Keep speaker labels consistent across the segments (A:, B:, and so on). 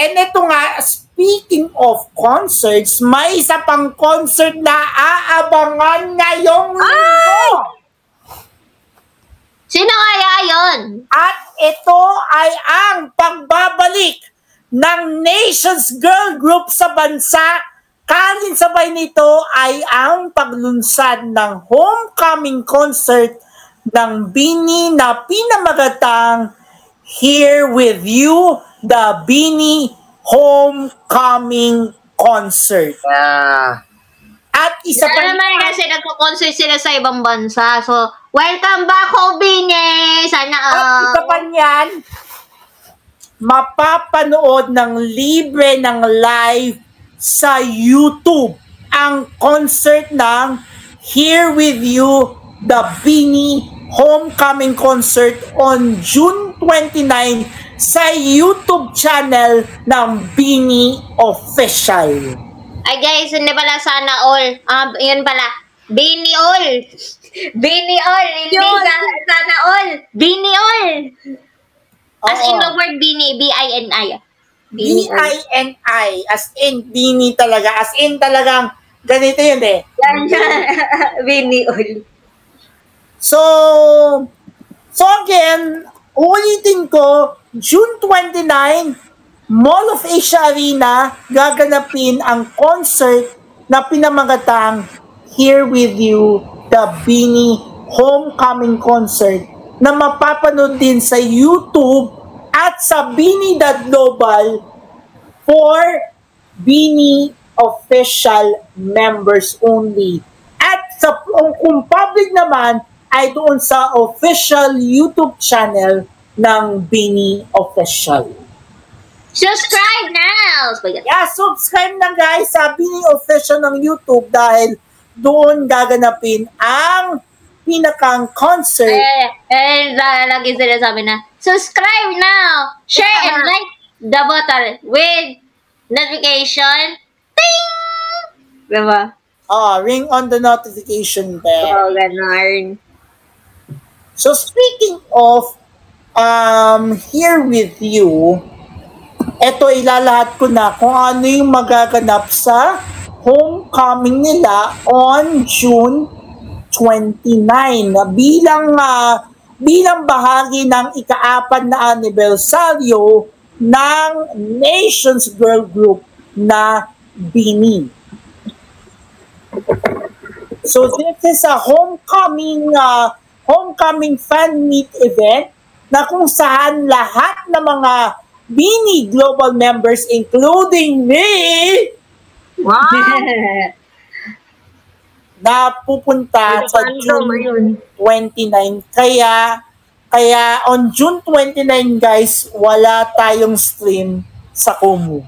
A: And ito nga, speaking of concerts, may isa pang concert na aabangan ngayong linggo.
B: Sino kaya yun?
A: At ito ay ang pagbabalik ng Nations Girl Group sa bansa. Kalinsabay nito ay ang paglunsad ng homecoming concert ng BINI na pinamagatang Here With You, the BINI Homecoming Concert. At isa pa
B: naman kasi nagko-concert sila sa ibang bansa. So, welcome back home, BINI! Sana
A: At isa pa niyan, mapapanood ng libre ng live sa YouTube ang concert ng Here With You, the BINI Homecoming Concert on June 29 sa YouTube channel ng BINI Official.
B: Ay guys, hindi pala sana all. Yun pala. BINI all. BINI all. Hindi sana all. BINI all. As in the word BINI. B-I-N-I.
A: B-I-N-I. As in, BINI talaga. As in talagang ganito yun eh.
B: BINI all.
A: So again, ulitin ko, June 29, Mall of Asia Arena, gaganapin ang concert na pinamagatang Here With You, the BINI Homecoming Concert, na mapapanood din sa YouTube at sa BINI.global for BINI official members only. At sa, kung public naman, ay doon sa official YouTube channel ng BINI Official.
B: Subscribe now!
A: Yeah, subscribe na guys sa BINI Official ng YouTube dahil doon gaganapin ang pinakang concert.
B: Lagi sila sabi na, subscribe now! Share and like the button with notification. Ting! Diba?
A: Ring on the notification bell.
B: Ganun.
A: So speaking of Here With You, eto ilalahat ko na kung ano yung magaganap sa homecoming nila on June 29 bilang bahagi ng ika-4 na anibersaryo ng Nations Girl Group na BINI. So this is a homecoming fan meet event na kung saan lahat ng mga BINI global members including me na pupunta sa June 29. Kaya on June 29 guys, wala tayong stream sa Kumu.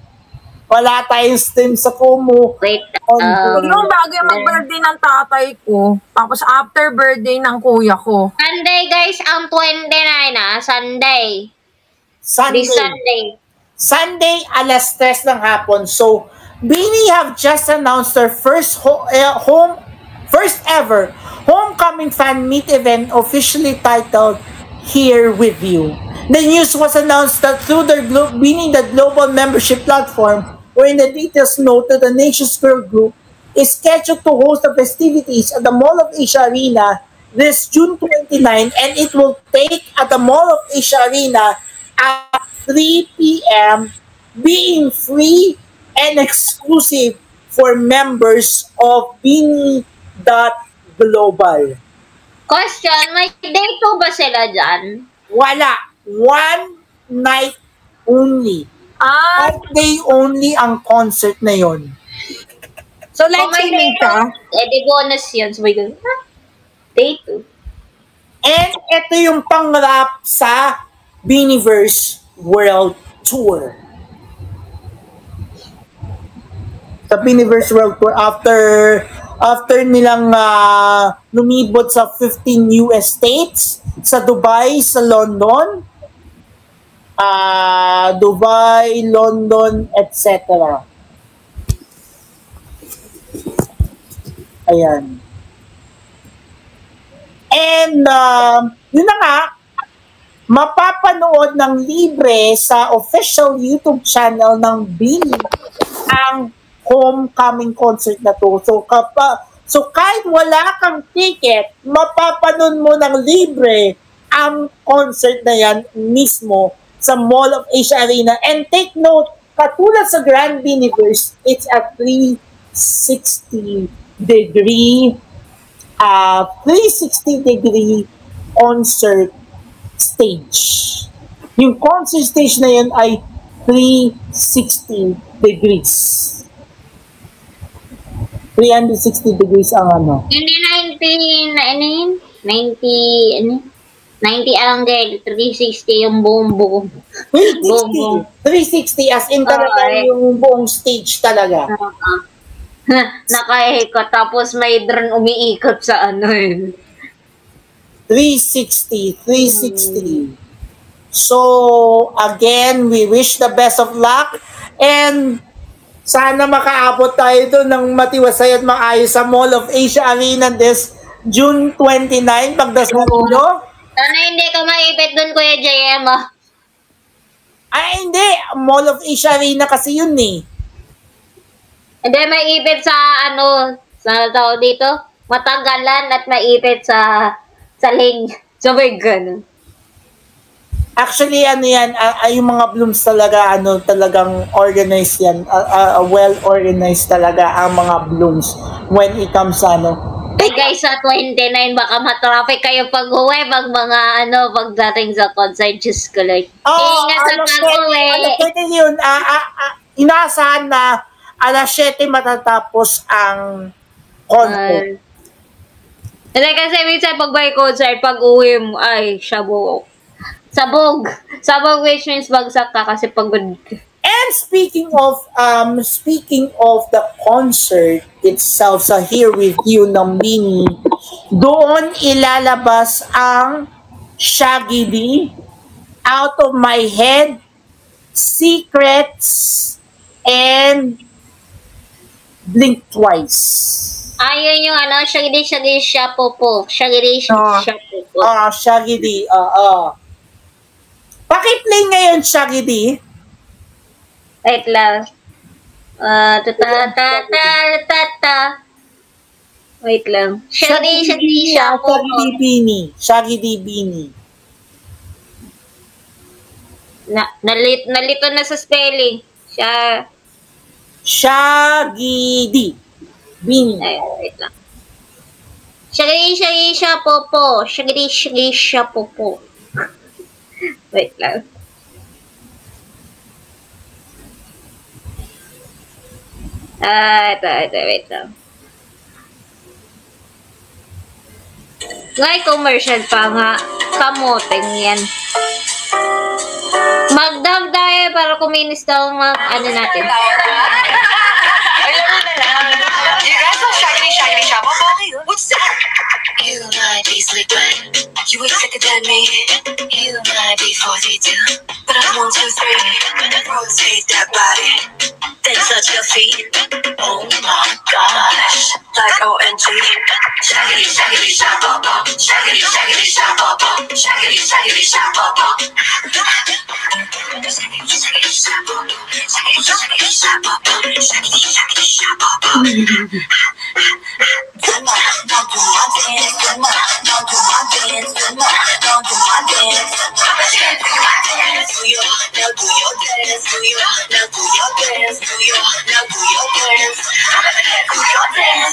A: Wala tayong stream sa Kumu.
B: Wait.
C: Yung bago yung mag-birthday ng tatay ko, tapos after birthday ng kuya ko.
B: Sunday guys, ang 29 Sunday. This Sunday.
A: Sunday, alas 3 ng hapon. So, BINI have just announced their first ever homecoming fan meet event officially titled Here With You. The news was announced that through their BINI, the global membership platform, wherein the details note that the Nations Girl Group is scheduled to host the festivities at the Mall of Asia Arena this June 29, and it will take at the Mall of Asia Arena at 3 p.m., being free and exclusive for members of BINI.global.
B: Question, may day 2 ba sila dyan?
A: Wala. One night only. Day only ang concert na yon.
C: So, live streaming ka?
B: Di bonus yun. So, day 2.
A: And ito yung pang-rap sa BINIverse World Tour. Sa BINIverse World Tour, after nilang lumibot sa 15 US states, sa Dubai, sa London, etc. Ayan. And, yun na nga, mapapanood ng libre sa official YouTube channel ng BINI ang homecoming concert na to. So kahit wala kang ticket, mapapanood mo ng libre ang concert na yan mismo sa Mall of Asia Arena. And take note, katulad sa Grand Biniverse, it's a 360 degree concert stage. Yung concert stage na yun ay 360 degrees. 360 degrees ang ano.
B: Hindi 90 angle, 360 yung buong
A: 360 as in talaga yung buong stage talaga.
B: Nakaikot, tapos may drone umiikot sa ano yun.
A: 360. So, again, we wish the best of luck and sana makaabot tayo doon ng matiwasay at maayos sa Mall of Asia Arena this June 29, pagdasal nyo.
B: Sana hindi ka maipit doon, Kuya JM.
A: Ay, hindi. Mall of Asia Arena kasi yun eh.
B: Hindi, maipit sa sa tao dito, matagalan at maipit sa linya. Sabay ganun.
A: Actually, ano yan, yung mga blooms talaga, talagang organized yan. Well-organized talaga ang mga blooms when it comes sa
B: Hey guys, sa 29, baka matraffic kayo pag-uwi, pagdating sa concert, Diyos ko lang. Ingat sa pag-uwi.
A: Yun, inaasahan na alas 7 matatapos ang concert.
B: Hindi kasi minsan pag may concert, pag-uwi mo, ay, sabog, which means bagsak ka kasi pagod.
A: And speaking of the concert itself, sa Here With You ng BINI, doon ilalabas ang Shaggy D, Out of My Head, Secrets, and Blink Twice.
B: Ayun yung Shaggy D, Shapopo. Shaggy D, Shapopo.
A: Shaggy D, Paki-play ngayon, Shaggy D.
B: Wait lang. Wait lang. Shaggy D, Shapopo.
A: Shaggy D, BINI.
B: Nalito na sa spelling.
A: Shaggy D, BINI.
B: Ay, wait lang. Shaggy D, Shapopo. Shaggy D, Shapopo. Wait lang. Ito, wait lang. Ngay commercial pa nga. Kamoteng yan. Magdam tayo para kuminis daw ang natin.
D: You guys don't shaggy shop. What's that? You might be sleeping. You ain't sicker than me. You might be 42. But I'm 1, 2, 3. Rotate that body. Then touch your feet. Oh my gosh. Like ONG. Shaggity, shaggity, shabba-bum. Shaggity, shaggity, shabba-bum. Shaggity, shaggity, shabba-bum. Shaggity, shaggity, shabba-bum. Shaggity, shaggity, shabba-bum. Shaggity, shaggity, shabba-bum. Don't do my dance, don't do my dance, don't do my dance. Do your dance, do your dance.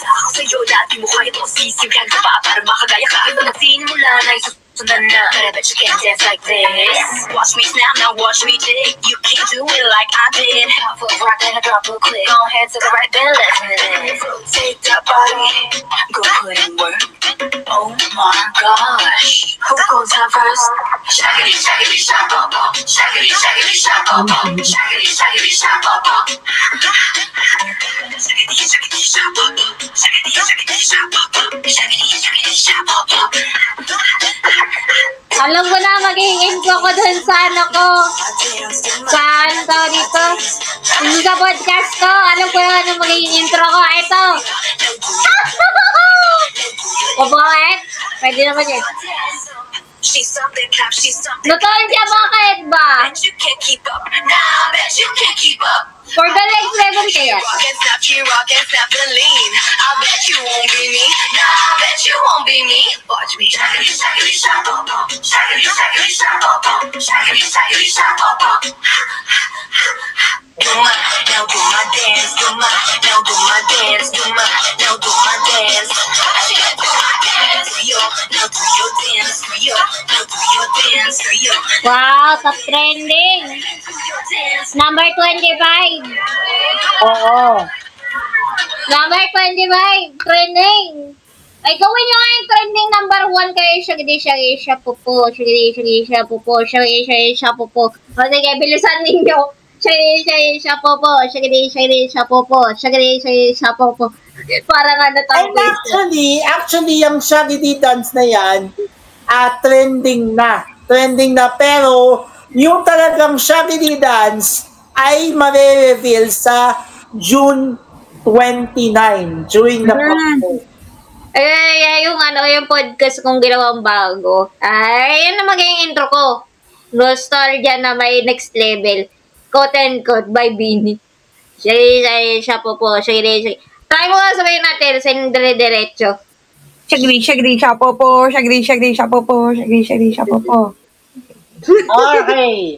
D: Ako sa'yo lahat, di mo kaya itong sisimkan ka pa para makagaya ka. Ito nagsinimula na isusundan na. But I bet you can't dance like this. Watch me snap, now watch me dig. You can't do it like I did. Half a rock and a drop real quick. Go ahead to the right, then let's move. Rotate that body, go put in work. Oh my gosh. Who goes down first? Shaggity, shaggity, shabba-bum. Shaggity, shaggity, shabba-bum. Shaggity, shaggity, shabba-bum. Shaggity, shaggity, shabba-bum. Shaggity, shaggity, shabba-bum. Shaggity, shaggity, shabba-bum.
B: Alam ko na, magiging intro ko dun sa sa dito. Yung sa podcast ko, alam ko na magiging intro ko. Ito. Pabait. Pwede naman yun.
D: She's something, cap, she's something.
B: Nostalgia, bakit ba?
D: Bet you can't keep up. Nah, bet you can't keep up.
B: For the next level kaya.
D: Rock and snap, rock and snap the lean. I bet you won't be me. Nah, I bet you won't be me. Watch me. Shaggity, shaggity, shag, shaggity, shaggity, shag, shaggity, shaggity, shag, now do my dance, do my, now do my dance, do my, now do my dance. Do my dance, now do your dance, now do your dance,
B: Wow, top trending. Number 25.
A: Oo.
B: Number 25. Trending. Ay, gawin nyo nga yung trending number 1 kayo. Shagdi, pupo. Shagdi, pupo. Shagdi, pupo. O sige, bilisan ninyo. Shagdi, pupo. Shagdi, pupo. Shagdi, pupo. Parang ano
A: And actually, yung Shaggy dance na yan, trending na. Trending na, pero yung talagang Shaggy dance ay mare-reveal sa June 29 during the podcast.
B: Ay, yung podcast kong ginawang bago. Ay, yan na magiging intro ko. Nostalgia na may next level. Quote and quote by Bini. Siya po. Try mo nga sabihin natin sa dire-diretso.
C: Shagri, siya po. Shagri, siya po. Shagri, siya po.
A: Okay.